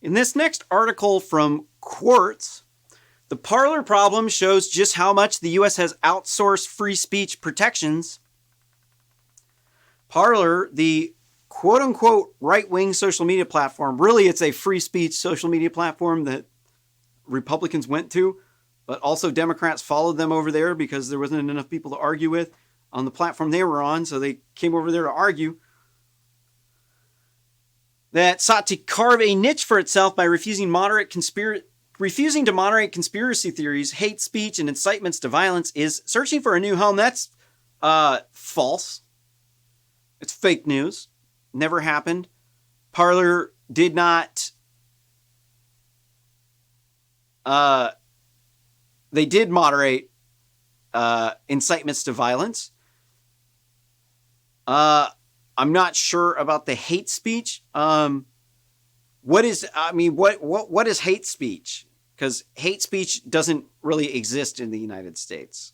In this next article from Quartz, the Parler problem shows just how much the U.S. has outsourced free speech protections. Parler, the quote-unquote right-wing social media platform, really it's a free speech social media platform that Republicans went to, but also Democrats followed them over there because there wasn't enough people to argue with on the platform they were on, so they came over there to argue. That sought to carve a niche for itself by refusing to moderate conspiracy theories, hate speech, and incitements to violence is searching for a new home. That's false. It's fake news. Never happened. Parler did not. They did moderate incitements to violence. I'm not sure about the hate speech. What is hate speech? Because hate speech doesn't really exist in the United States.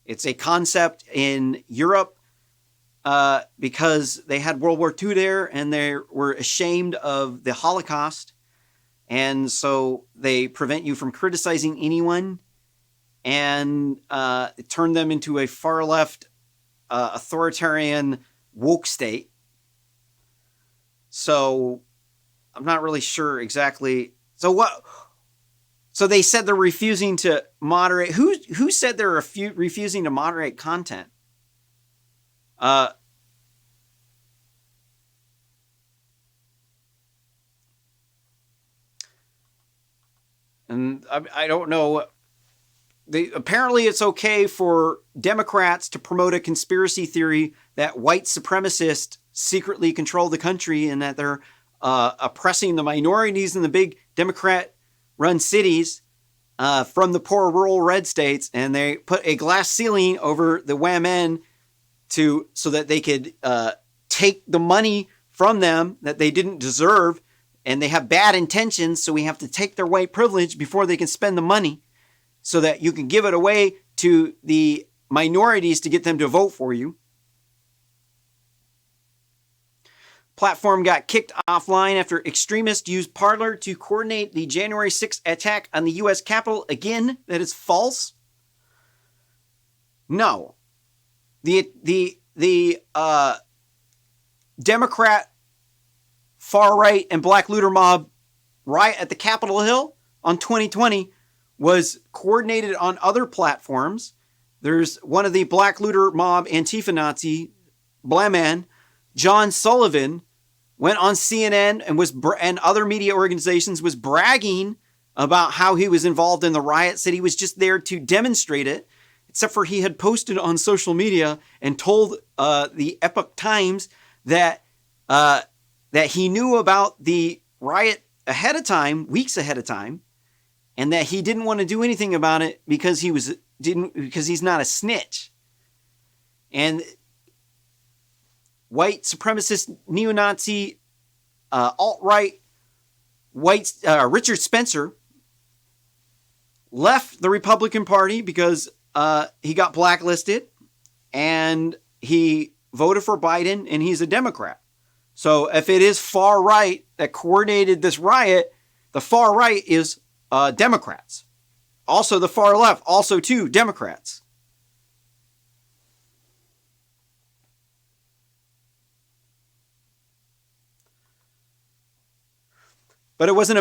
It's a concept in Europe because they had World War II there and they were ashamed of the Holocaust. And so they prevent you from criticizing anyone and it turned them into a far left authoritarian woke state. So I'm not really sure exactly. So they said they're refusing to moderate. Who said they're refusing to moderate content? And I don't know. Apparently it's okay for Democrats to promote a conspiracy theory that white supremacists secretly control the country and that they're oppressing the minorities in the big Democrat-run cities from the poor rural red states, and they put a glass ceiling over the women so that they could take the money from them that they didn't deserve, and they have bad intentions, so we have to take their white privilege before they can spend the money, so that you can give it away to the minorities to get them to vote for you. Platform got kicked offline after extremists used Parler to coordinate the January 6th attack on the U.S. Capitol. Again, that is false. No. The Democrat far-right and black looter mob riot at the Capitol Hill on 2020 was coordinated on other platforms. There's one of the black looter mob Antifa Nazi, Blaman, John Sullivan, went on CNN and other media organizations was bragging about how he was involved in the riot, said he was just there to demonstrate it, except for he had posted on social media and told the Epoch Times that he knew about the riot ahead of time, weeks ahead of time, and that he didn't want to do anything about it because he's not a snitch. And white supremacist, neo-Nazi, alt-right, Richard Spencer left the Republican Party because he got blacklisted and he voted for Biden and he's a Democrat. So if it is far right that coordinated this riot, the far right is Democrats. Also the far left, also too, Democrats. But it wasn't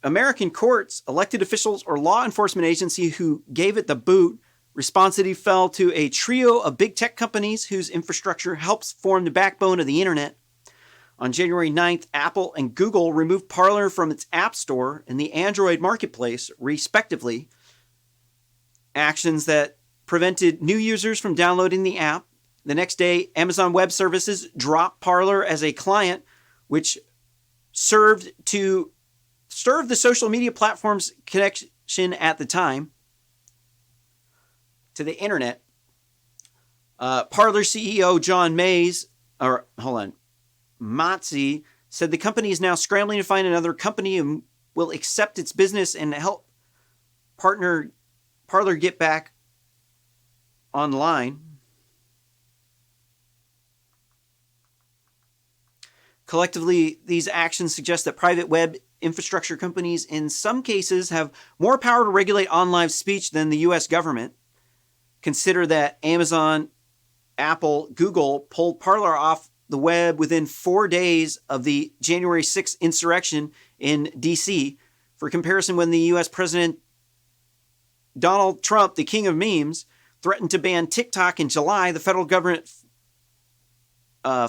American courts, elected officials, or law enforcement agency who gave it the boot. Responsibility fell to a trio of big tech companies whose infrastructure helps form the backbone of the internet. On January 9th, Apple and Google removed Parler from its App Store and the Android Marketplace, respectively. Actions that prevented new users from downloading the app. The next day, Amazon Web Services dropped Parler as a client, which served the social media platform's connection at the time to the internet. Parler CEO John Matzi said the company is now scrambling to find another company and will accept its business and help Parler get back online. Collectively, these actions suggest that private web infrastructure companies in some cases have more power to regulate online speech than the US government. Consider that Amazon, Apple, Google pulled Parler off the web within 4 days of the January 6th insurrection in DC. For comparison, when the US President Donald Trump, the king of memes, threatened to ban TikTok in July, the federal government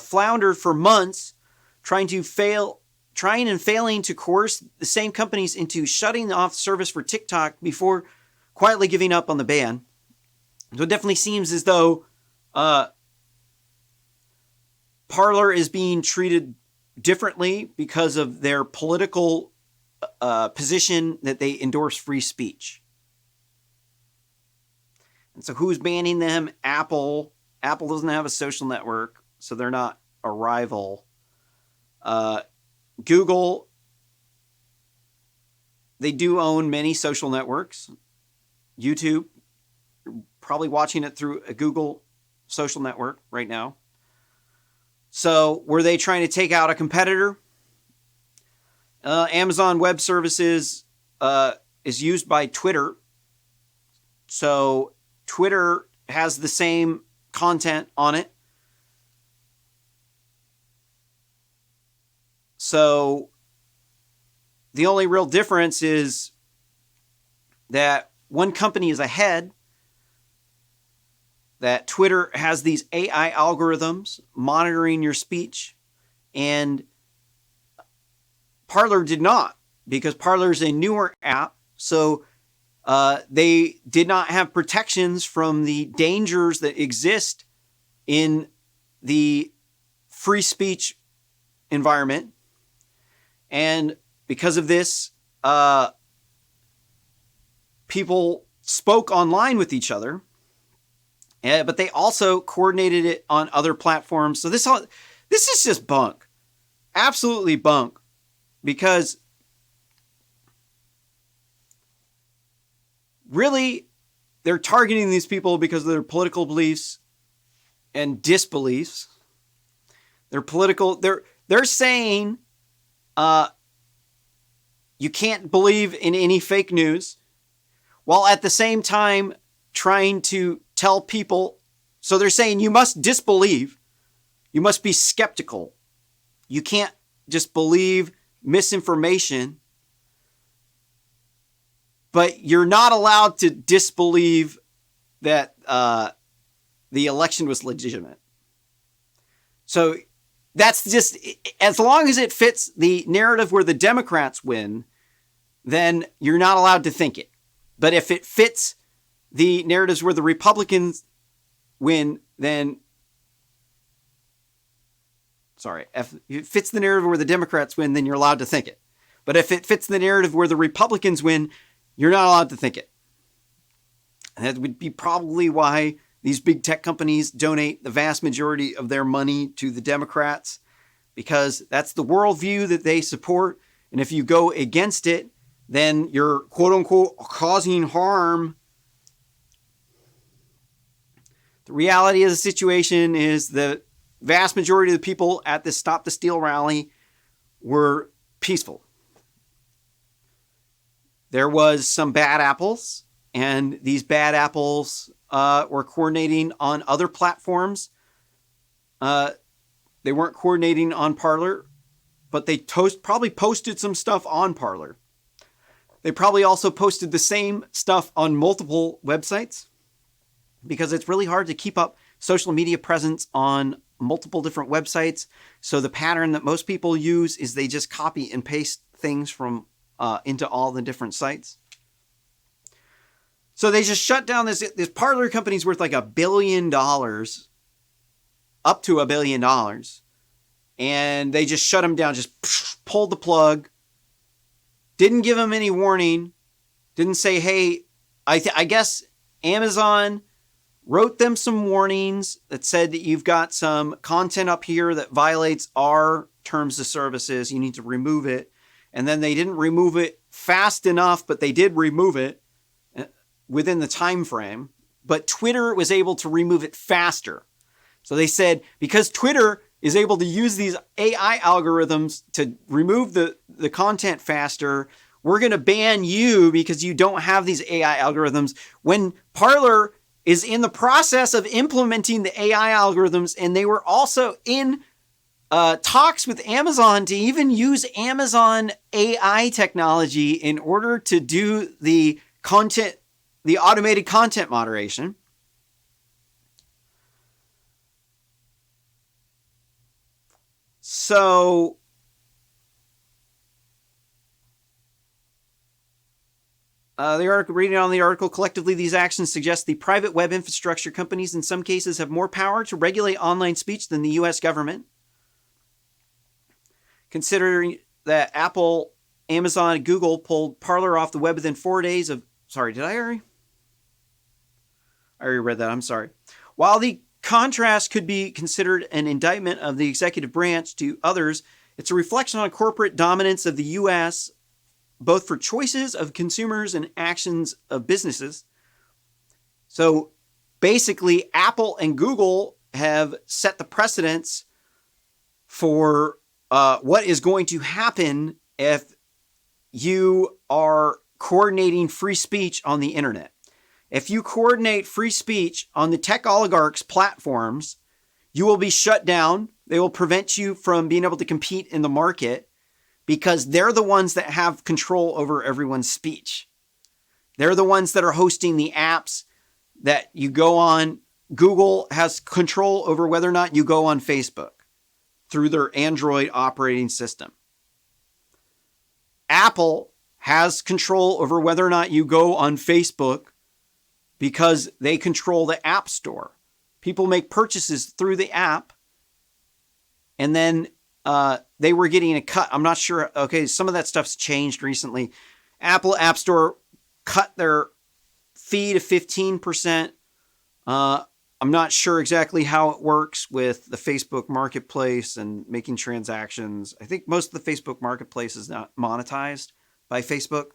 floundered for months, trying and failing to coerce the same companies into shutting off service for TikTok before quietly giving up on the ban. So it definitely seems as though Parler is being treated differently because of their political position that they endorse free speech. And so who's banning them? Apple. Apple doesn't have a social network, so they're not a rival. Google, they do own many social networks. YouTube, you're probably watching it through a Google social network right now. So were they trying to take out a competitor? Amazon Web Services is used by Twitter. So Twitter has the same content on it. So the only real difference is that one company is ahead, that Twitter has these AI algorithms monitoring your speech, and Parler did not, because Parler is a newer app, so they did not have protections from the dangers that exist in the free speech environment. And because of this, people spoke online with each other, but they also coordinated it on other platforms. So this is just bunk, absolutely bunk, because really they're targeting these people because of their political beliefs and disbeliefs. They're saying you can't believe in any fake news, while at the same time trying to tell people. So they're saying you must disbelieve. You must be skeptical. You can't just believe misinformation. But you're not allowed to disbelieve that the election was legitimate. So that's just, as long as it fits the narrative where the Democrats win, then you're not allowed to think it. But if it fits the narratives where the Republicans win, then, if it fits the narrative where the Democrats win, then you're allowed to think it. But if it fits the narrative where the Republicans win, you're not allowed to think it. And that would be probably why these big tech companies donate the vast majority of their money to the Democrats, because that's the worldview that they support. And if you go against it, then you're, quote unquote, causing harm. The reality of the situation is the vast majority of the people at the Stop the Steal rally were peaceful. There was some bad apples, and these bad apples were coordinating on other platforms. They weren't coordinating on Parler, but they probably posted some stuff on Parler. They probably also posted the same stuff on multiple websites, because it's really hard to keep up social media presence on multiple different websites. So the pattern that most people use is they just copy and paste things from into all the different sites. So they just shut down this Parler company's worth like $1 billion, up to $1 billion. And they just shut them down, just pulled the plug. Didn't give them any warning. Didn't say, hey, I guess Amazon wrote them some warnings that said that you've got some content up here that violates our terms of services. You need to remove it. And then they didn't remove it fast enough, but they did remove it within the time frame. But Twitter was able to remove it faster. So they said, because Twitter is able to use these AI algorithms to remove the content faster. We're going to ban you because you don't have these AI algorithms. When Parler is in the process of implementing the AI algorithms, and they were also in talks with Amazon to even use Amazon AI technology in order to do the automated content moderation. So reading on the article, collectively, these actions suggest the private web infrastructure companies in some cases have more power to regulate online speech than the U.S. government. Considering that Apple, Amazon, and Google pulled Parler off the web within 4 days of... Sorry, did I already? I already read that. I'm sorry. While the contrast could be considered an indictment of the executive branch to others, it's a reflection on corporate dominance of the U.S., both for choices of consumers and actions of businesses. So basically, Apple and Google have set the precedents for what is going to happen if you are coordinating free speech on the internet. If you coordinate free speech on the tech oligarchs' platforms, you will be shut down. They will prevent you from being able to compete in the market because they're the ones that have control over everyone's speech. They're the ones that are hosting the apps that you go on. Google has control over whether or not you go on Facebook through their Android operating system. Apple has control over whether or not you go on Facebook because they control the App Store. People make purchases through the app, and then they were getting a cut. I'm not sure. Okay, some of that stuff's changed recently. Apple App Store cut their fee to 15%. I'm not sure exactly how it works with the Facebook Marketplace and making transactions. I think most of the Facebook Marketplace is not monetized by Facebook.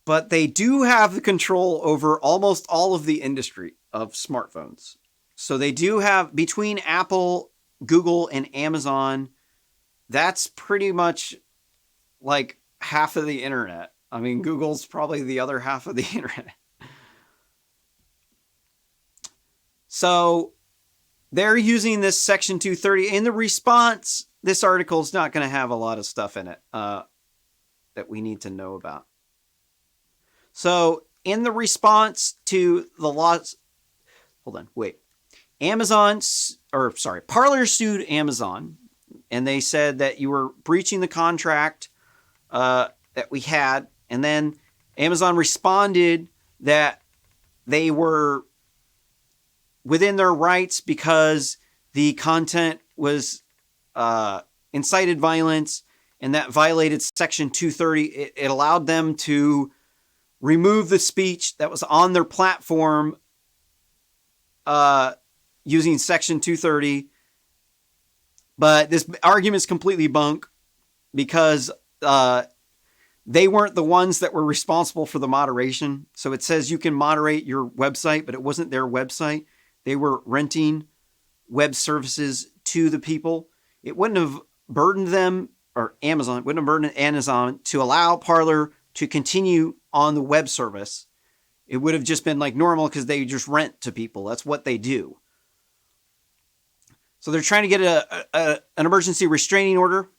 But they do have the control over almost all of the industry of smartphones. So they do have, between Apple, Google, and Amazon, that's pretty much like half of the internet. I mean, Google's probably the other half of the internet. So they're using this Section 230. In the response, this article is not going to have a lot of stuff in it that we need to know about. So in the response to the laws, Parler sued Amazon, and they said that you were breaching the contract that we had. And then Amazon responded that they were within their rights because the content was incited violence, and that violated Section 230. It allowed them to remove the speech that was on their platform using Section 230. But this argument is completely bunk because they weren't the ones that were responsible for the moderation. So it says you can moderate your website, but it wasn't their website. They were renting web services to the people. It wouldn't have burdened them, or Amazon, wouldn't have burdened Amazon to allow Parler to continue on the web service. It would have just been like normal because they just rent to people. That's what they do. So they're trying to get an emergency restraining order.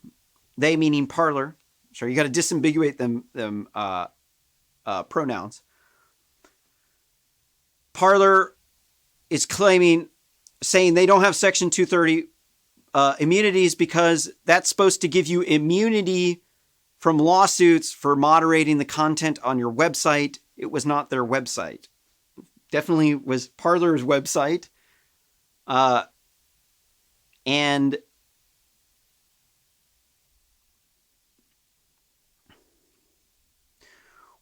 They meaning Parler. Sure, you got to disambiguate them pronouns. Parler is saying they don't have Section 230 immunities because that's supposed to give you immunity from lawsuits for moderating the content on your website. It was not their website. Definitely was Parler's website. And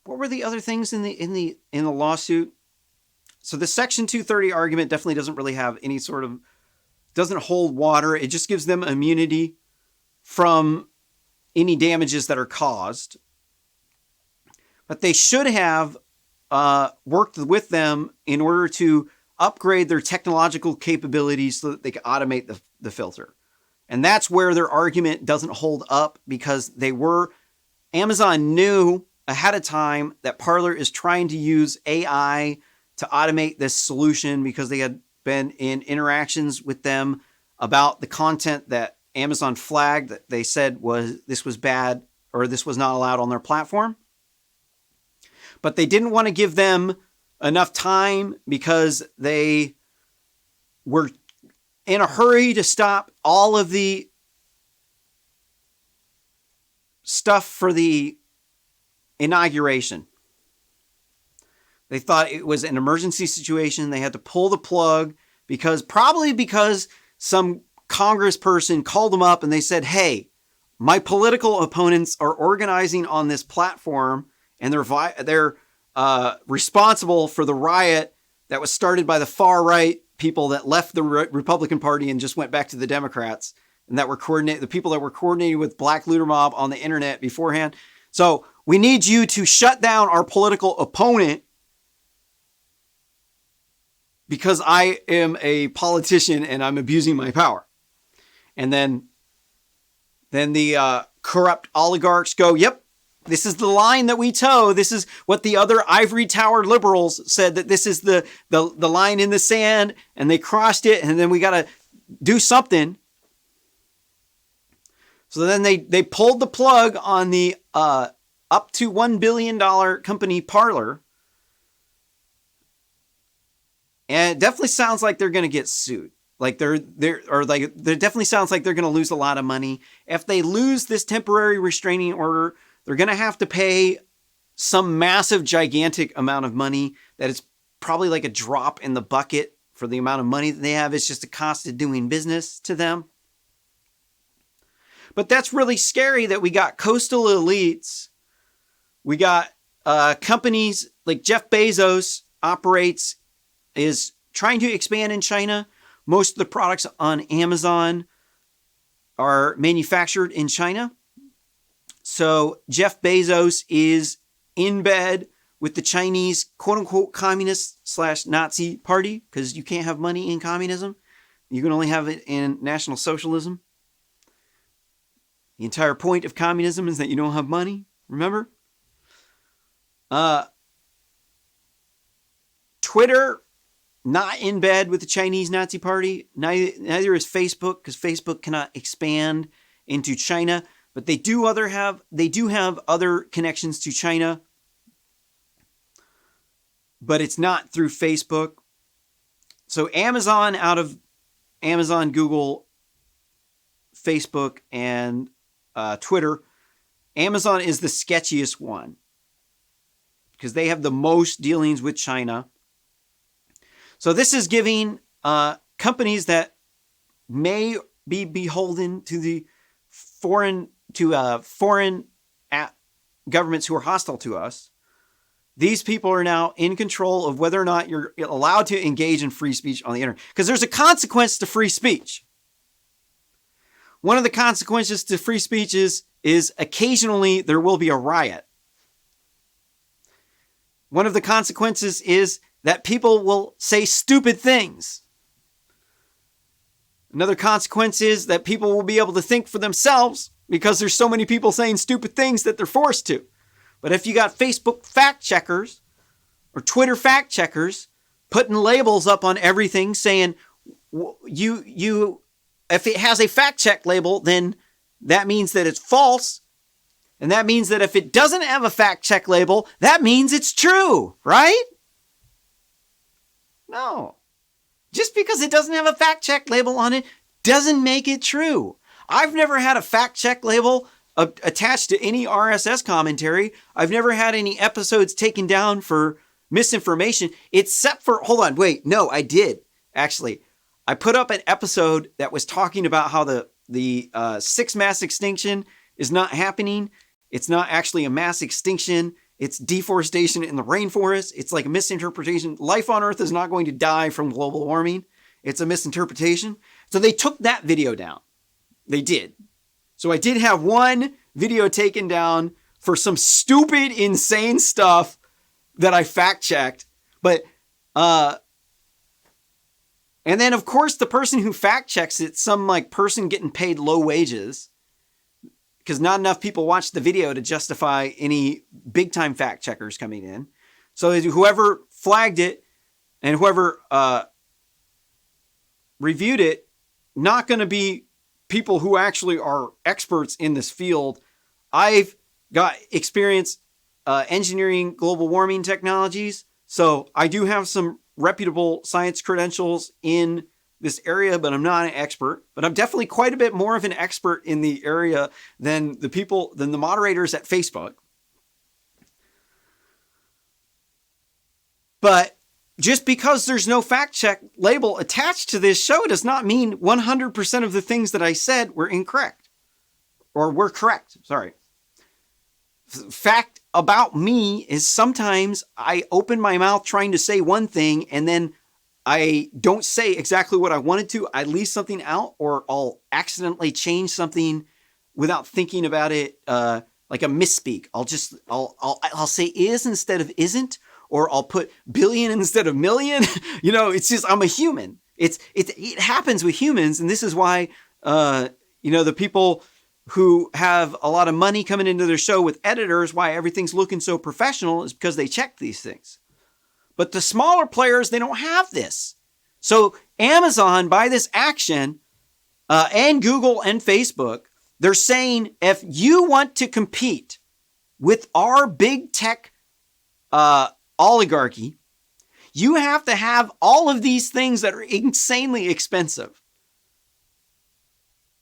what were the other things in the lawsuit? So the Section 230 argument definitely doesn't really have any sort of, doesn't hold water. It just gives them immunity from any damages that are caused. But they should have worked with them in order to upgrade their technological capabilities so that they could automate the filter. And that's where their argument doesn't hold up, because Amazon knew ahead of time that Parler is trying to use AI to automate this solution, because they had been in interactions with them about the content that Amazon flagged that they said this was bad, or this was not allowed on their platform. But they didn't want to give them enough time, because they were in a hurry to stop all of the stuff for the inauguration. They thought it was an emergency situation. They had to pull the plug probably because some congressperson called them up and they said, hey, my political opponents are organizing on this platform, and they're responsible for the riot that was started by the far right people that left the Republican Party and just went back to the Democrats, and that were the people that were coordinating with Black Looter Mob on the internet beforehand. So we need you to shut down our political opponent, because I am a politician and I'm abusing my power. And then the corrupt oligarchs go, yep, this is the line that we toe. This is what the other ivory tower liberals said, that this is the line in the sand, and they crossed it, and then we got to do something. So then they pulled the plug on the up to $1 billion company Parler. And it definitely sounds like they're going to get sued. Like it definitely sounds like they're going to lose a lot of money. If they lose this temporary restraining order, they're going to have to pay some massive, gigantic amount of money that is probably like a drop in the bucket for the amount of money that they have. It's just a cost of doing business to them. But that's really scary that we got coastal elites. We got companies like Jeff Bezos is trying to expand in China. Most of the products on Amazon are manufactured in China. So Jeff Bezos is in bed with the Chinese quote-unquote communist/Nazi party, because you can't have money in communism. You can only have it in National Socialism. The entire point of communism is that you don't have money, remember? Twitter, not in bed with the Chinese Nazi party. Neither is Facebook, because Facebook cannot expand into China. But they do have other connections to China. But it's not through Facebook. So Amazon, out of Amazon, Google, Facebook, and Twitter, Amazon is the sketchiest one, because they have the most dealings with China. So this is giving companies that may be beholden to the foreign governments who are hostile to us. These people are now in control of whether or not you're allowed to engage in free speech on the internet, because there's a consequence to free speech. One of the consequences to free speech is occasionally there will be a riot. One of the consequences is that people will say stupid things. Another consequence is that people will be able to think for themselves, because there's so many people saying stupid things that they're forced to. But if you got Facebook fact checkers or Twitter fact checkers putting labels up on everything saying if it has a fact check label, then that means that it's false. And that means that if it doesn't have a fact check label, that means it's true, right? No. Just because it doesn't have a fact check label on it doesn't make it true. I've never had a fact check label attached to any RSS commentary. I've never had any episodes taken down for misinformation, except for, I did. Actually, I put up an episode that was talking about how the sixth mass extinction is not happening. It's not actually a mass extinction. It's deforestation in the rainforest. It's like a misinterpretation. Life on Earth is not going to die from global warming. It's a misinterpretation. So they took that video down. They did. So I did have one video taken down for some stupid, insane stuff that I fact checked. But, and then of course the person who fact checks it, some like person getting paid low wages, because not enough people watched the video to justify any big time fact checkers coming in. So whoever flagged it and whoever reviewed it, not going to be people who actually are experts in this field. I've got experience engineering global warming technologies, so I do have some reputable science credentials in this area, but I'm not an expert. But I'm definitely quite a bit more of an expert in the area than the moderators at Facebook. But just because there's no fact check label attached to this show does not mean 100% of the things that I said were incorrect. Or were correct, sorry. Fact about me is sometimes I open my mouth trying to say one thing and then I don't say exactly what I wanted to. I leave something out, or I'll accidentally change something without thinking about it, like a misspeak. I'll say is instead of isn't, or I'll put billion instead of million. It's just, I'm a human. It happens with humans, and this is why the people who have a lot of money coming into their show with editors, why everything's looking so professional, is because they check these things. But the smaller players, they don't have this. So Amazon, by this action, and Google and Facebook, they're saying if you want to compete with our big tech oligarchy, you have to have all of these things that are insanely expensive.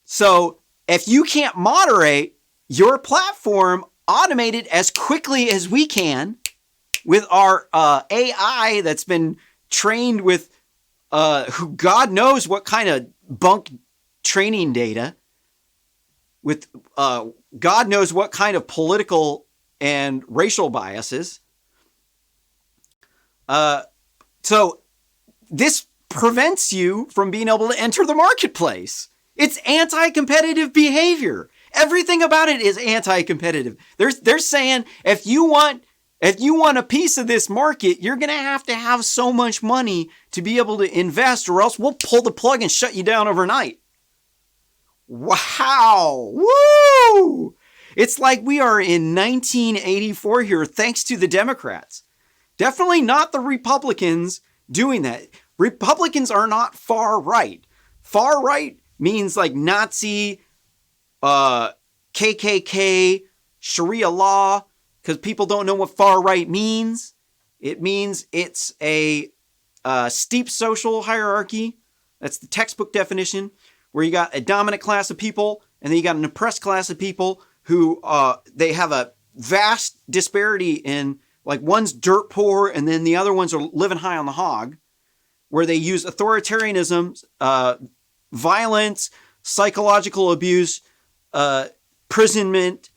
So if you can't moderate your platform automated as quickly as we can, with our AI that's been trained with who God knows what kind of bunk training data, with God knows what kind of political and racial biases. So this prevents you from being able to enter the marketplace. It's anti-competitive behavior. Everything about it is anti-competitive. They're saying if you want a piece of this market, you're going to have so much money to be able to invest, or else we'll pull the plug and shut you down overnight. Wow. Woo! It's like we are in 1984 here, thanks to the Democrats. Definitely not the Republicans doing that. Republicans are not far right. Far right means like Nazi, KKK, Sharia law, because people don't know what far right means. It means it's a steep social hierarchy. That's the textbook definition, where you got a dominant class of people and then you got an oppressed class of people who they have a vast disparity in, like, one's dirt poor and then the other ones are living high on the hog, where they use authoritarianism, violence, psychological abuse, imprisonment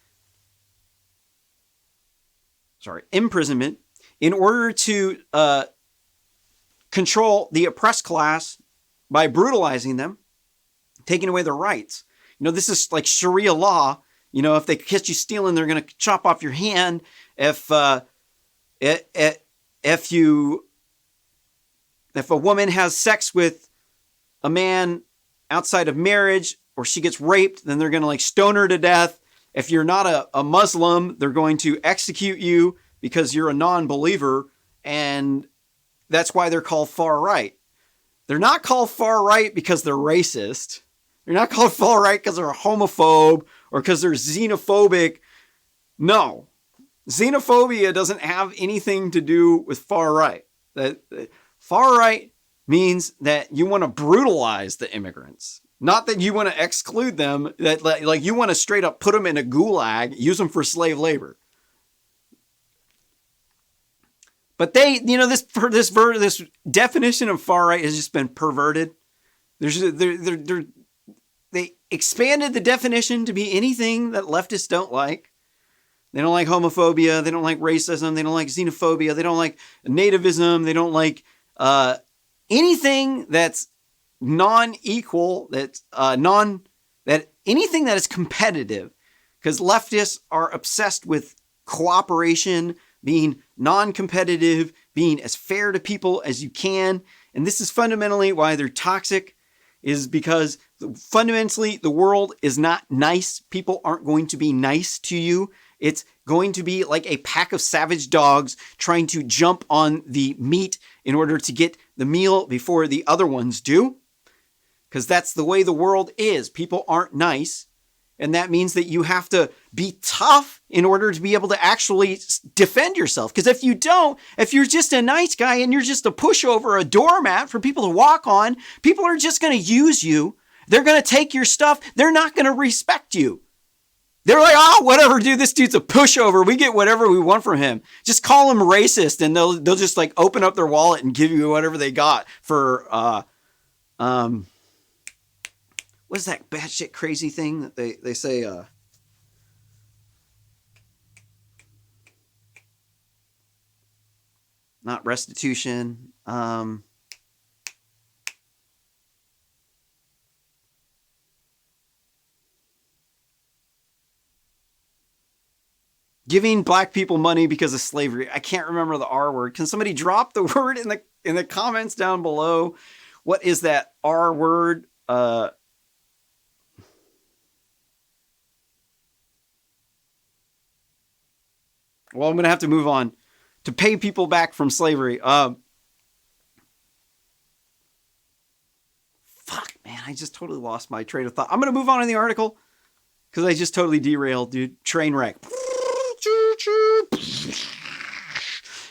in order to control the oppressed class by brutalizing them, taking away their rights. This is like Sharia law. If they catch you stealing, they're going to chop off your hand. If a woman has sex with a man outside of marriage, or she gets raped, then they're going to like stone her to death. If you're not a Muslim, they're going to execute you because you're a non-believer, and that's why they're called far right. They're not called far right because they're racist. They're not called far right because they're a homophobe or because they're xenophobic. No. Xenophobia doesn't have anything to do with far right. Far right means that you want to brutalize the immigrants. Not that you want to exclude them, that like you want to straight up put them in a gulag, use them for slave labor. But they, this definition of far right has just been perverted. They expanded the definition to be anything that leftists don't like. They don't like homophobia. They don't like racism. They don't like xenophobia. They don't like nativism. They don't like anything that's non-equal, that's anything that is competitive, because leftists are obsessed with cooperation. being non-competitive, being as fair to people as you can. And this is fundamentally why they're toxic, is because fundamentally the world is not nice. People aren't going to be nice to you. It's going to be like a pack of savage dogs trying to jump on the meat in order to get the meal before the other ones do. Because that's the way the world is. People aren't nice. And that means that you have to be tough in order to be able to actually defend yourself. Because if you don't, if you're just a nice guy and you're just a pushover, a doormat for people to walk on, people are just going to use you. They're going to take your stuff. They're not going to respect you. They're like, oh, whatever, dude, this dude's a pushover. We get whatever we want from him. Just call him racist, and they'll just like open up their wallet and give you whatever they got for what's that batshit crazy thing that they say? Not restitution. Giving black people money because of slavery. I can't remember the R word. Can somebody drop the word in the comments down below? What is that R word? Well, I'm going to have to move on. To pay people back from slavery. Fuck, man. I just totally lost my train of thought. I'm going to move on in the article because I just totally derailed, dude. Train wreck.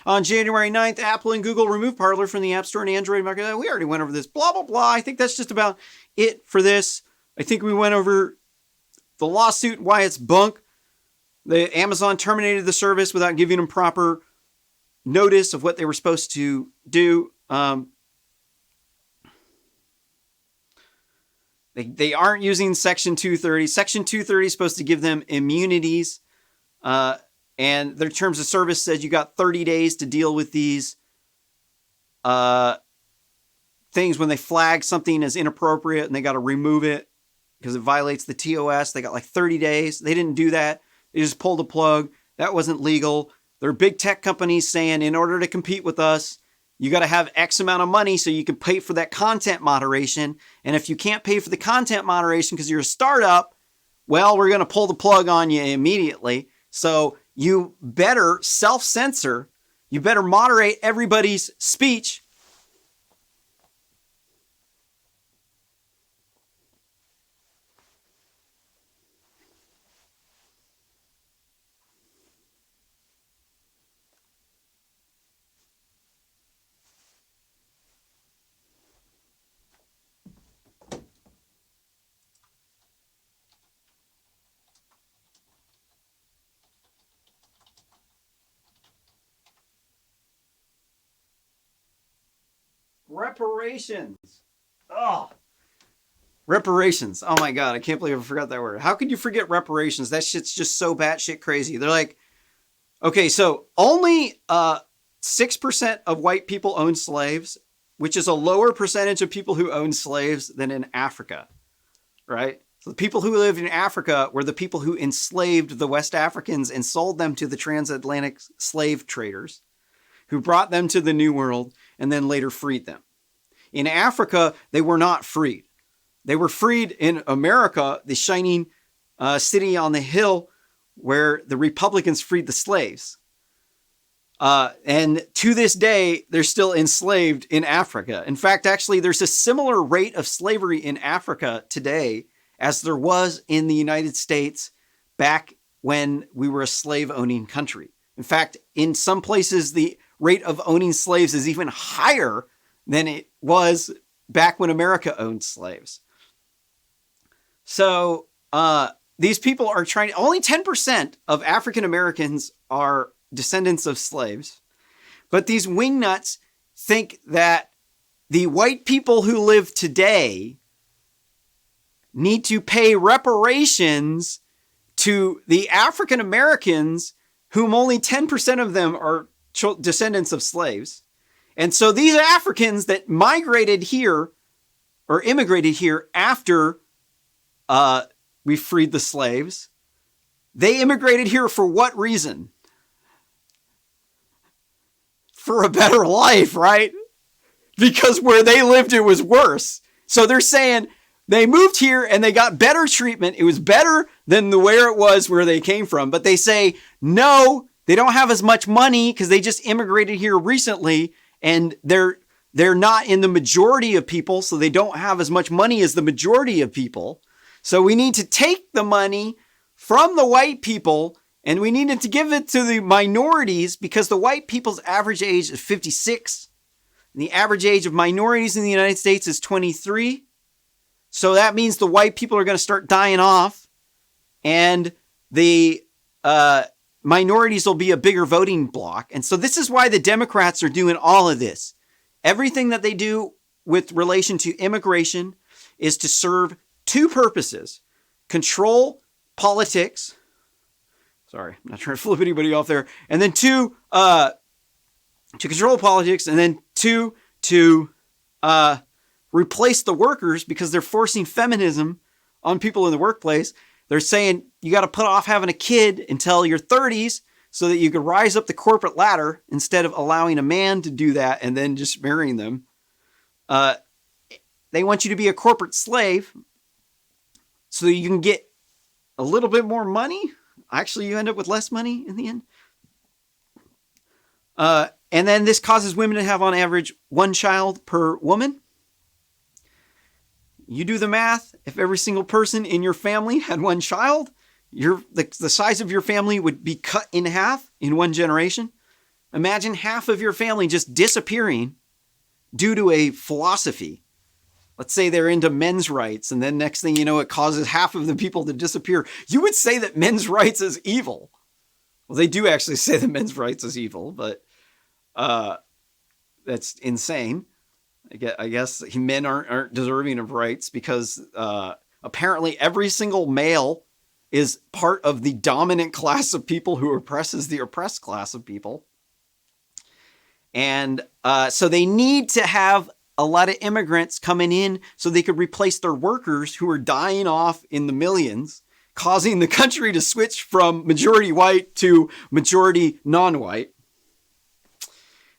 On January 9th, Apple and Google removed Parler from the App Store and Android market. We already went over this. Blah, blah, blah. I think that's just about it for this. I think we went over the lawsuit, why it's bunk. The Amazon terminated the service without giving them proper notice of what they were supposed to do. They aren't using Section 230. Section 230 is supposed to give them immunities. And their terms of service says you got 30 days to deal with these things when they flag something as inappropriate and they got to remove it because it violates the TOS. They got like 30 days. They didn't do that. They just pulled the plug. That wasn't legal. There are big tech companies saying in order to compete with us, you got to have X amount of money so you can pay for that content moderation. And if you can't pay for the content moderation because you're a startup, well, we're going to pull the plug on you immediately. So you better self-censor. You better moderate everybody's speech. Reparations. Oh. Reparations. Oh my God. I can't believe I forgot that word. How could you forget reparations? That shit's just so batshit crazy. They're like, okay, so only 6% of white people own slaves, which is a lower percentage of people who own slaves than in Africa, right? So the people who lived in Africa were the people who enslaved the West Africans and sold them to the transatlantic slave traders who brought them to the New World and then later freed them. In Africa, they were not freed. They were freed in America, the shining city on the hill where the Republicans freed the slaves. And to this day, they're still enslaved in Africa. In fact, actually, there's a similar rate of slavery in Africa today as there was in the United States back when we were a slave-owning country. In fact, in some places, the rate of owning slaves is even higher than it was back when America owned slaves. So these people are trying, only 10% of African Americans are descendants of slaves. But these wingnuts think that the white people who live today need to pay reparations to the African Americans whom only 10% of them are descendants of slaves. And so these Africans that migrated here or immigrated here after we freed the slaves, they immigrated here for what reason? for a better life, right? Because where they lived, it was worse. So they're saying they moved here and they got better treatment. It was better than where it was where they came from. But they say, no, they don't have as much money because they just immigrated here recently and they're not in the majority of people. So they don't have as much money as the majority of people. So we need to take the money from the white people and we needed to give it to the minorities because the white people's average age is 56. And the average age of minorities in the United States is 23. So that means the white people are going to start dying off and the minorities will be a bigger voting bloc. And so this is why the Democrats are doing all of this. Everything that they do with relation to immigration is to serve two purposes: control politics. Sorry, I'm not trying to flip anybody off there. And then two, to control politics, and then two, to replace the workers because they're forcing feminism on people in the workplace. They're saying you got to put off having a kid until your 30s so that you can rise up the corporate ladder instead of allowing a man to do that and then just marrying them. They want you to be a corporate slave so that you can get a little bit more money. Actually, you end up with less money in the end. And then this causes women to have on average one child per woman. You do the math. If every single person in your family had one child, the size of your family would be cut in half in one generation. Imagine half of your family just disappearing due to a philosophy. Let's say they're into men's rights, and then next thing you know, it causes half of the people to disappear. You would say that men's rights is evil. Well, they do actually say that men's rights is evil, but that's insane. I guess men aren't deserving of rights because apparently every single male is part of the dominant class of people who oppresses the oppressed class of people. And so they need to have a lot of immigrants coming in so they could replace their workers who are dying off in the millions, causing the country to switch from majority white to majority non-white.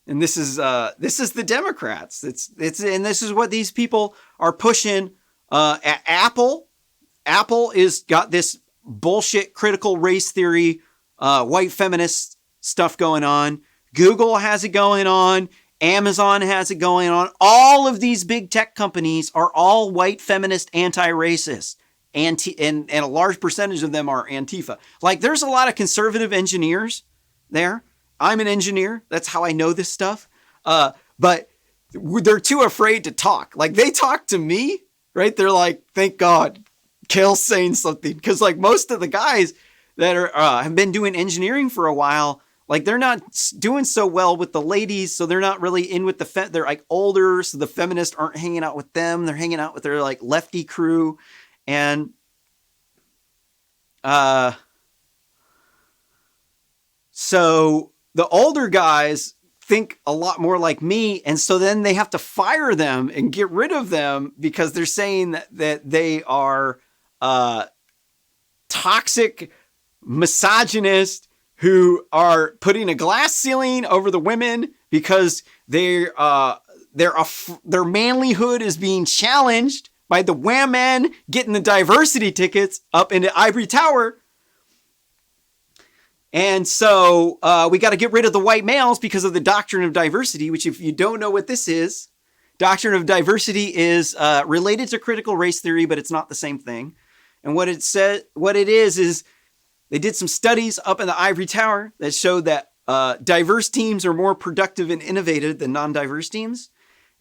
And this is the Democrats. And this is what these people are pushing. At Apple is got this bullshit critical race theory, white feminist stuff going on. Google has it going on. Amazon has it going on. All of these big tech companies are all white feminist, anti-racist, and a large percentage of them are Antifa. Like, there's a lot of conservative engineers there. I'm an engineer. That's how I know this stuff. But they're too afraid to talk. Like, they talk to me, right? They're like, thank God, Kale's saying something. Because, like, most of the guys that are have been doing engineering for a while, like, they're not doing so well with the ladies, so they're not really in with they're, like, older, so the feminists aren't hanging out with them. They're hanging out with their, like, lefty crew. And so the older guys think a lot more like me, and so then they have to fire them and get rid of them because they're saying that they are toxic, misogynist, who are putting a glass ceiling over the women because their manlyhood is being challenged by the women getting the diversity tickets up into Ivory Tower. And so we got to get rid of the white males because of the Doctrine of Diversity, which, if you don't know what this is, Doctrine of Diversity is related to critical race theory, but it's not the same thing. And what it is they did some studies up in the Ivory Tower that showed that diverse teams are more productive and innovative than non-diverse teams.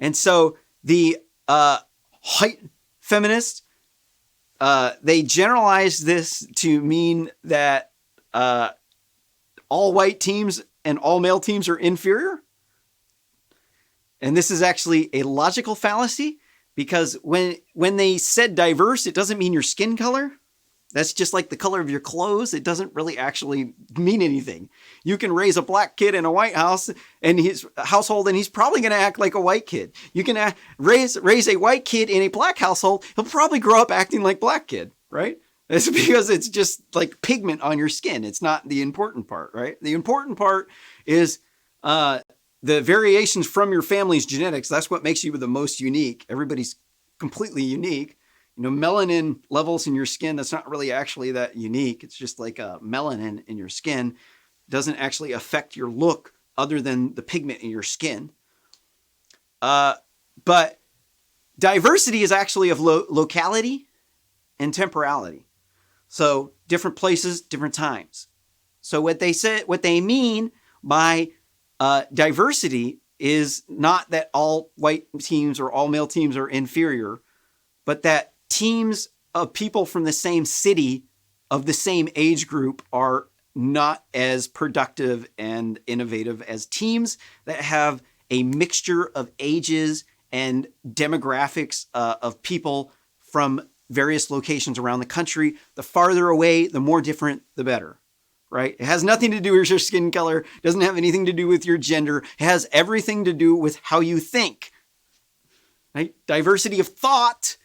And so the white feminists, they generalized this to mean that all white teams and all male teams are inferior. And this is actually a logical fallacy because when they said diverse, it doesn't mean your skin color. That's just like the color of your clothes. It doesn't really actually mean anything. You can raise a black kid in a white house and his household, and he's probably going to act like a white kid. You can raise a white kid in a black household. He'll probably grow up acting like black kid, right? It's because it's just like pigment on your skin. It's not the important part, right? The important part is the variations from your family's genetics, that's what makes you the most unique. Everybody's completely unique. Melanin levels in your skin, that's not really actually that unique. It's just like a melanin in your skin. It doesn't actually affect your look other than the pigment in your skin. But diversity is actually of locality and temporality. So different places, different times. So what they mean by diversity is not that all white teams or all male teams are inferior, but that teams of people from the same city of the same age group are not as productive and innovative as teams that have a mixture of ages and demographics of people from various locations around the country. The farther away, the more different, the better. Right? It has nothing to do with your skin color. Doesn't have anything to do with your gender. It has everything to do with how you think. Right? Diversity of thought,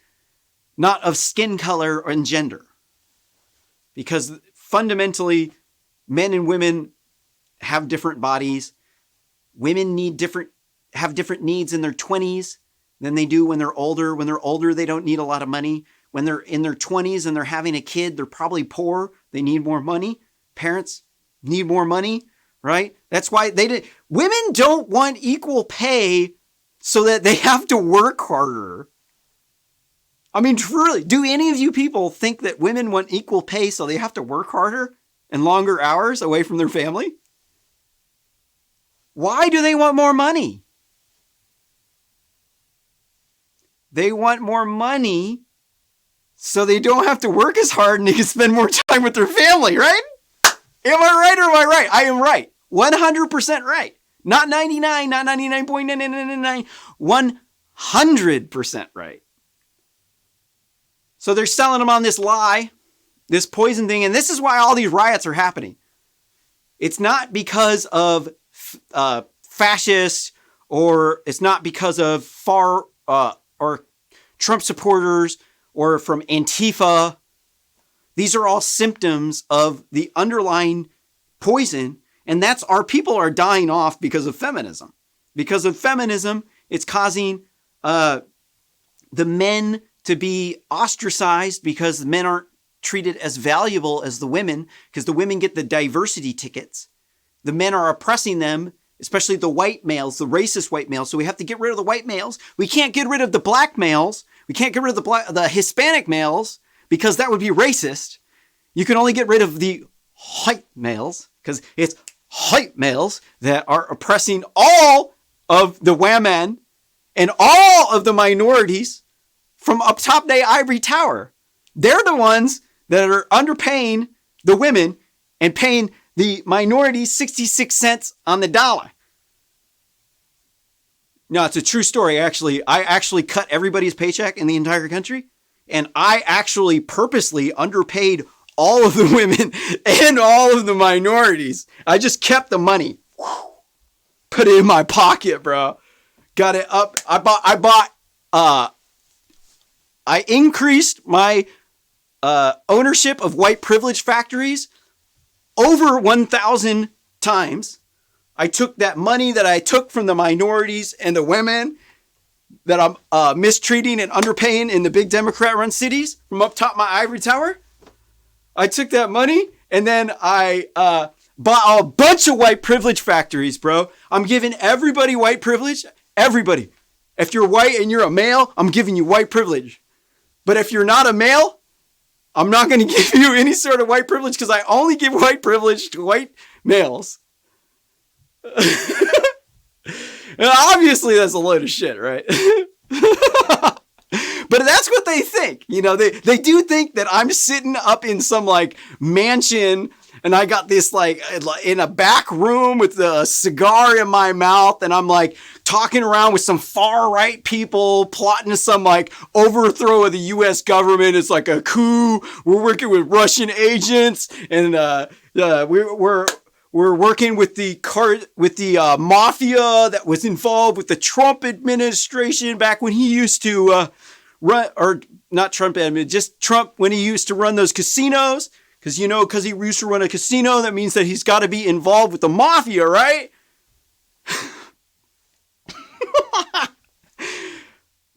not of skin color and gender. Because fundamentally, men and women have different bodies. Women have different needs in their 20s than they do when they're older. When they're older, they don't need a lot of money. When they're in their 20s and they're having a kid, they're probably poor. They need more money. Parents need more money, right? That's why women don't want equal pay so that they have to work harder. I mean, truly, do any of you people think that women want equal pay so they have to work harder and longer hours away from their family? Why do they want more money? They want more money so they don't have to work as hard and they can spend more time with their family, right? Am I right or am I right? I am right. 100% right. Not 99, not 99.99999. 100% right. So they're selling them on this lie, this poison thing, and this is why all these riots are happening. It's not because of fascists, or it's not because of or Trump supporters, or from Antifa. These are all symptoms of the underlying poison, and that's our people are dying off because of feminism. Because of feminism, it's causing the men to be ostracized because the men aren't treated as valuable as the women, because the women get the diversity tickets. The men are oppressing them, especially the white males, the racist white males. So we have to get rid of the white males. We can't get rid of the black males. We can't get rid of the Hispanic males, because that would be racist. You can only get rid of the white males, because it's white males that are oppressing all of the women and all of the minorities from up top the ivory tower. They're the ones that are underpaying the women and paying the minorities 66 cents on the dollar. No, it's a true story, actually. I actually cut everybody's paycheck in the entire country. And I actually purposely underpaid all of the women and all of the minorities. I just kept the money. Put it in my pocket, bro. Got it up. I increased my ownership of white privilege factories over 1,000 times. I took that money that I took from the minorities and the women that I'm mistreating and underpaying in the big Democrat-run cities from up top my ivory tower. I took that money and then I bought a bunch of white privilege factories, bro. I'm giving everybody white privilege. Everybody. If you're white and you're a male, I'm giving you white privilege. But if you're not a male, I'm not going to give you any sort of white privilege, because I only give white privilege to white males. And obviously that's a load of shit, right? But that's what they think. They do think that I'm sitting up in some like mansion and I got this like in a back room with a cigar in my mouth, and I'm like talking around with some far right people plotting some like overthrow of the U.S. government. It's like a coup. We're working with Russian agents, and we're working with the mafia that was involved with the Trump administration back when he used to run, or not Trump admin, just Trump when he used to run those casinos. Because he used to run a casino, that means that he's got to be involved with the mafia, right?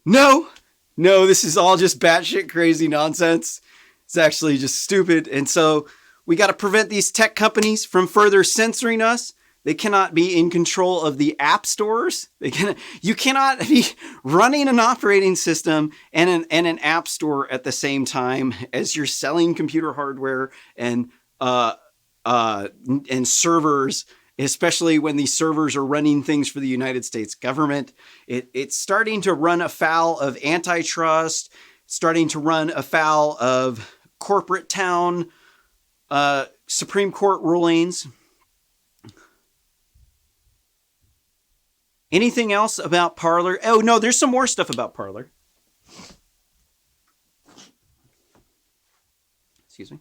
No, this is all just batshit crazy nonsense. It's actually just stupid. And so we got to prevent these tech companies from further censoring us. They cannot be in control of the app stores. You cannot be running an operating system and an app store at the same time as you're selling computer hardware and servers, especially when these servers are running things for the United States government. It's starting to run afoul of antitrust, starting to run afoul of corporate town Supreme Court rulings. Anything else about Parler? Oh, no, there's some more stuff about Parler. Excuse me.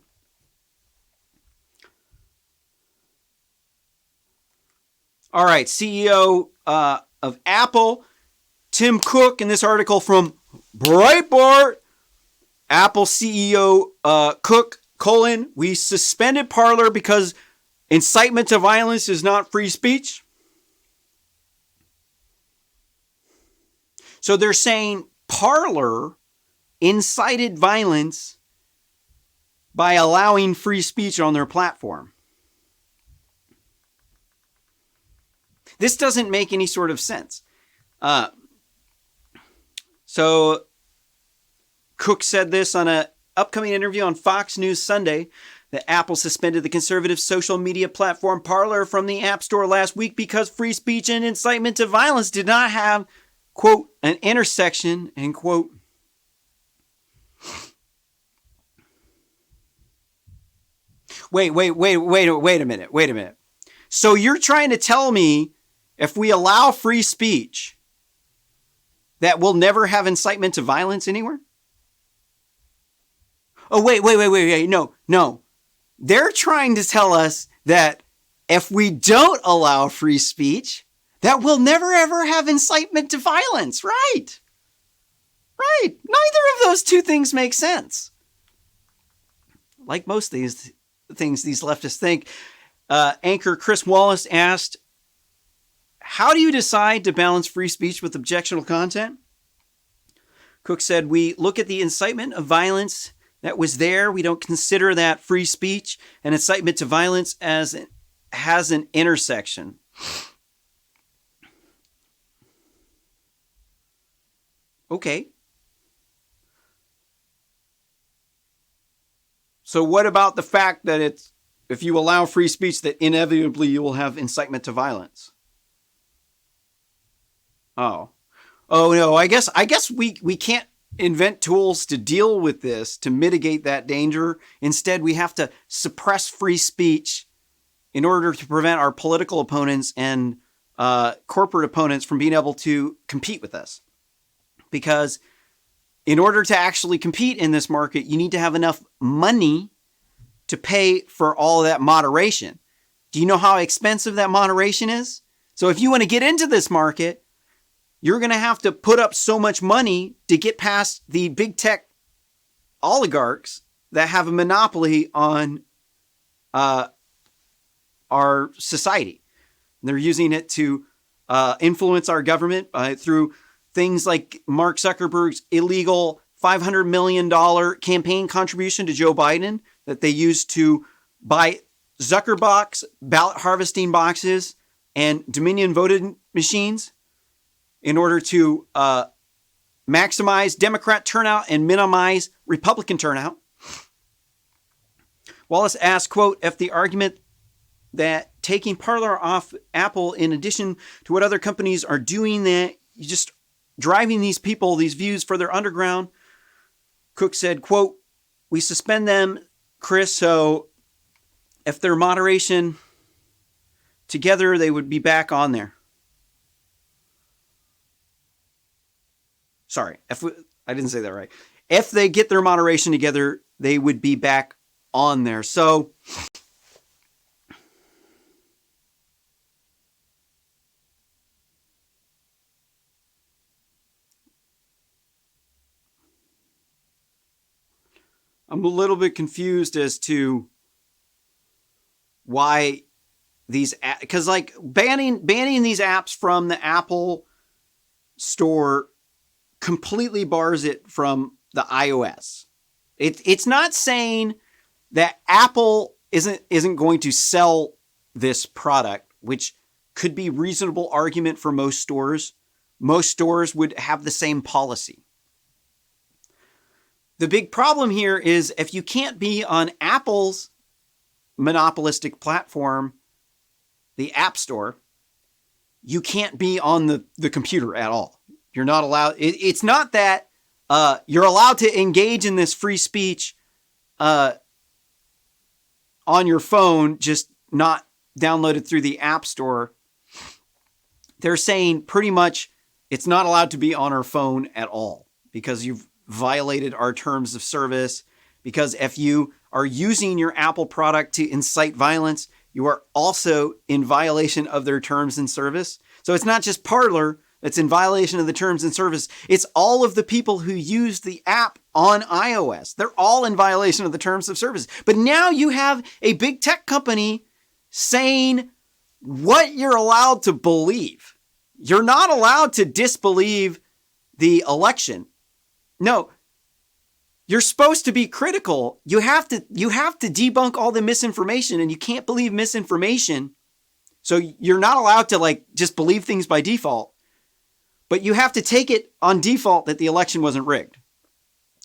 All right, CEO of Apple, Tim Cook, in this article from Breitbart, Apple CEO Cook, we suspended Parler because incitement to violence is not free speech. So they're saying Parler incited violence by allowing free speech on their platform. This doesn't make any sort of sense. So Cook said this on an upcoming interview on Fox News Sunday, that Apple suspended the conservative social media platform Parler from the App Store last week because free speech and incitement to violence did not have, quote, an intersection, end quote. Wait a minute. So you're trying to tell me if we allow free speech that we'll never have incitement to violence anywhere? Oh, wait. No. They're trying to tell us that if we don't allow free speech, that we'll never ever have incitement to violence. Right. Neither of those two things make sense. Like most of these things these leftists think, anchor Chris Wallace asked, how do you decide to balance free speech with objectionable content? Cook said, we look at the incitement of violence that was there. We don't consider that free speech, and incitement to violence has an intersection. Okay. So what about the fact that if you allow free speech, that inevitably you will have incitement to violence? Oh no, I guess we can't invent tools to deal with this, to mitigate that danger. Instead, we have to suppress free speech in order to prevent our political opponents and corporate opponents from being able to compete with us. Because in order to actually compete in this market, you need to have enough money to pay for all of that moderation. Do you know how expensive that moderation is? So if you want to get into this market, you're going to have to put up so much money to get past the big tech oligarchs that have a monopoly on our society. They're using it to influence our government through things like Mark Zuckerberg's illegal $500 million campaign contribution to Joe Biden that they used to buy Zuckerbox ballot harvesting boxes and Dominion voting machines in order to maximize Democrat turnout and minimize Republican turnout. Wallace asked, quote, if the argument that taking Parler off Apple, in addition to what other companies are doing, that you just driving these people, these views further underground. Cook said, quote, we suspend them, Chris, so if their moderation together, they would be back on there. Sorry, I didn't say that right. If they get their moderation together, they would be back on there. So I'm a little bit confused as to why these, because like banning these apps from the Apple Store completely bars it from the iOS. It's not saying that Apple isn't going to sell this product, which could be a reasonable argument for most stores. Most stores would have the same policy. The big problem here is if you can't be on Apple's monopolistic platform, the App Store, you can't be on the computer at all. You're not allowed. It's not that you're allowed to engage in this free speech on your phone, just not downloaded through the App Store. They're saying pretty much it's not allowed to be on our phone at all because you've violated our terms of service. Because if you are using your Apple product to incite violence, you are also in violation of their terms and service. So it's not just Parler that's in violation of the terms and service. It's all of the people who use the app on iOS. They're all in violation of the terms of service. But now you have a big tech company saying what you're allowed to believe. You're not allowed to disbelieve the election. No, you're supposed to be critical. You have to debunk all the misinformation, and you can't believe misinformation. So you're not allowed to just believe things by default, but you have to take it on default that the election wasn't rigged.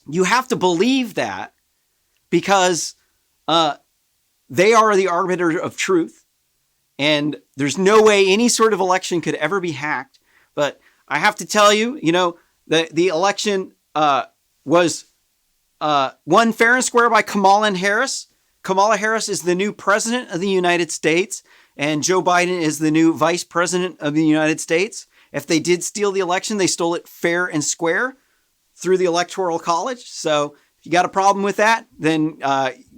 You have to believe that because they are the arbiter of truth, and there's no way any sort of election could ever be hacked. But I have to tell you, the election was won fair and square by Kamala Harris. Kamala Harris is the new president of the United States, and Joe Biden is the new vice president of the United States. If they did steal the election, they stole it fair and square through the Electoral College. So if you got a problem with that, then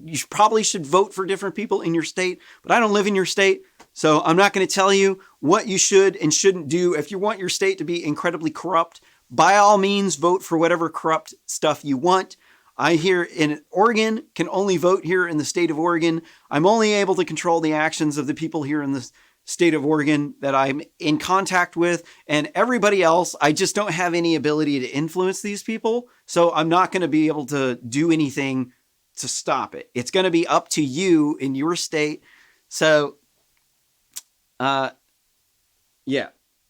you probably should vote for different people in your state. But I don't live in your state, so I'm not going to tell you what you should and shouldn't do. If you want your state to be incredibly corrupt, by all means, vote for whatever corrupt stuff you want. I here in Oregon can only vote here in the state of Oregon. I'm only able to control the actions of the people here in the state of Oregon that I'm in contact with, and everybody else, I just don't have any ability to influence these people. So I'm not going to be able to do anything to stop it. It's going to be up to you in your state. So, got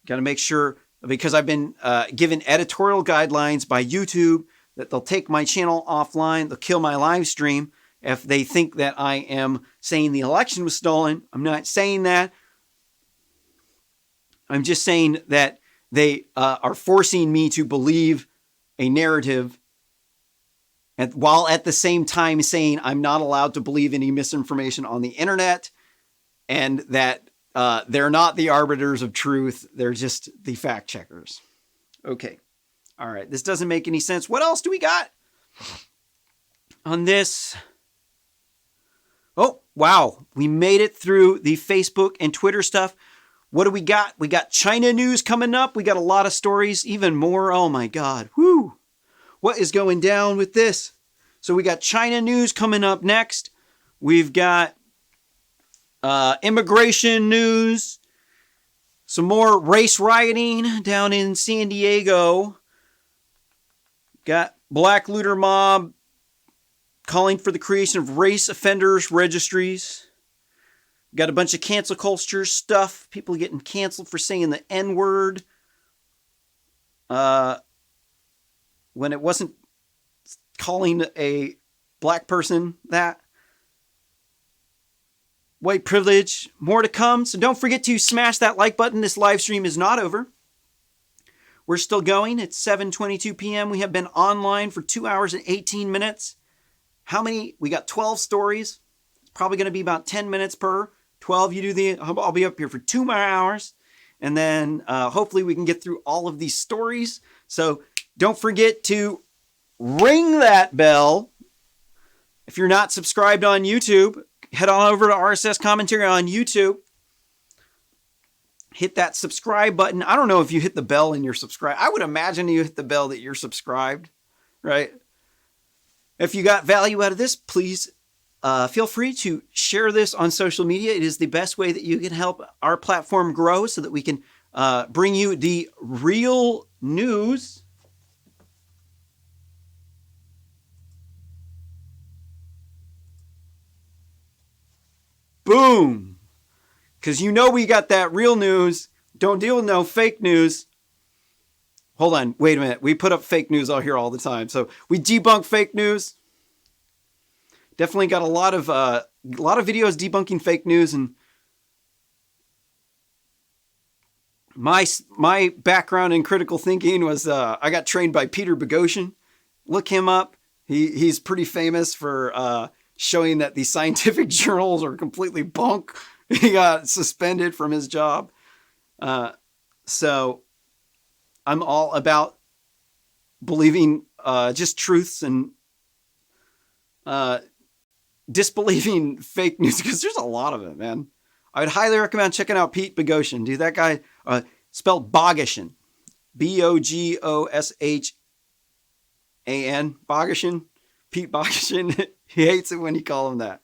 to make sure, because I've been given editorial guidelines by YouTube that they'll take my channel offline. They'll kill my live stream if they think that I am saying the election was stolen. I'm not saying that. I'm just saying that they are forcing me to believe a narrative, and while at the same time saying I'm not allowed to believe any misinformation on the internet, and that they're not the arbiters of truth. They're just the fact checkers. Okay. All right. This doesn't make any sense. What else do we got on this? Oh, wow. We made it through the Facebook and Twitter stuff. What do we got? We got China news coming up. We got a lot of stories, even more. Oh my God. Whoo. What is going down with this? So we got China news coming up next. We've got immigration news, some more race rioting down in San Diego. Got Black Looter Mob calling for the creation of race offenders registries. Got a bunch of cancel culture stuff. People getting canceled for saying the N-word when it wasn't calling a black person that. White privilege. More to come. So don't forget to smash that like button. This live stream is not over. We're still going. It's 7:22 p.m. We have been online for 2 hours and 18 minutes. How many? We got 12 stories. It's probably going to be about 10 minutes per. 12, you do the, I'll be up here for 2 more hours. And then hopefully we can get through all of these stories. So don't forget to ring that bell. If you're not subscribed on YouTube, head on over to RSS Commentary on YouTube. Hit that subscribe button. I don't know if you hit the bell and you're subscribed. I would imagine you hit the bell that you're subscribed, right? If you got value out of this, please feel free to share this on social media. It is the best way that you can help our platform grow so that we can bring you the real news. Boom. Because you know we got that real news. Don't deal with no fake news. Hold on. Wait a minute. We put up fake news out here all the time. So we debunk fake news. Definitely got a lot of videos debunking fake news. And my background in critical thinking was I got trained by Peter Boghossian. Look him up. He's pretty famous for showing that the scientific journals are completely bunk. He got suspended from his job. So I'm all about believing just truths and disbelieving fake news, because there's a lot of it, man. I would highly recommend checking out Pete Boghossian. Dude, that guy spelled Boghossian. Bogoshan. Boghossian. Pete Boghossian. He hates it when you call him that.